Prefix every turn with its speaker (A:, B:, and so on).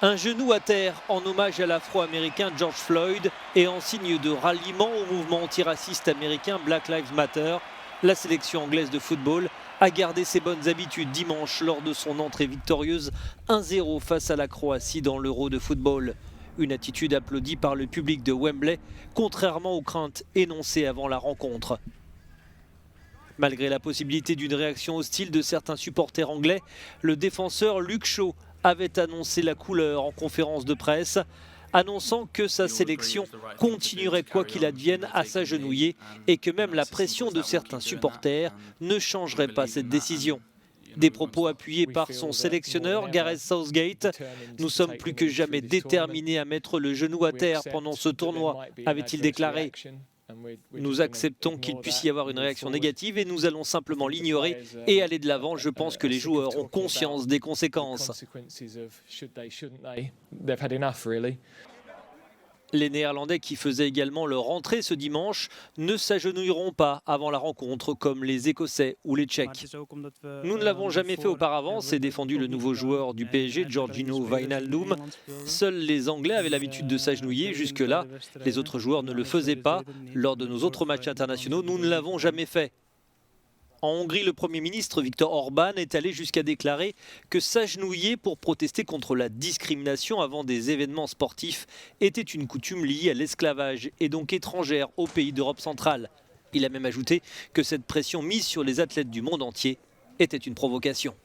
A: Un genou à terre en hommage à l'afro-américain George Floyd et en signe de ralliement au mouvement antiraciste américain Black Lives Matter, la sélection anglaise de football a gardé ses bonnes habitudes dimanche lors de son entrée victorieuse 1-0 face à la Croatie dans l'Euro de football. Une attitude applaudie par le public de Wembley, contrairement aux craintes énoncées avant la rencontre. Malgré la possibilité d'une réaction hostile de certains supporters anglais, le défenseur Luke Shaw avait annoncé la couleur en conférence de presse, annonçant que sa sélection continuerait quoi qu'il advienne à s'agenouiller et que même la pression de certains supporters ne changerait pas cette décision. Des propos appuyés par son sélectionneur Gareth Southgate. « Nous sommes plus que jamais déterminés à mettre le genou à terre pendant ce tournoi », avait-il déclaré. Nous acceptons qu'il puisse y avoir une réaction négative et nous allons simplement l'ignorer et aller de l'avant. Je pense que les joueurs ont conscience des conséquences. Les Néerlandais qui faisaient également leur entrée ce dimanche ne s'agenouilleront pas avant la rencontre comme les Écossais ou les Tchèques. Nous ne l'avons jamais fait auparavant, s'est défendu le nouveau joueur du PSG, Georginio Wijnaldum. Seuls les Anglais avaient l'habitude de s'agenouiller jusque-là. Les autres joueurs ne le faisaient pas. Lors de nos autres matchs internationaux, nous ne l'avons jamais fait. En Hongrie, le Premier ministre Viktor Orban est allé jusqu'à déclarer que s'agenouiller pour protester contre la discrimination avant des événements sportifs était une coutume liée à l'esclavage et donc étrangère aux pays d'Europe centrale. Il a même ajouté que cette pression mise sur les athlètes du monde entier était une provocation.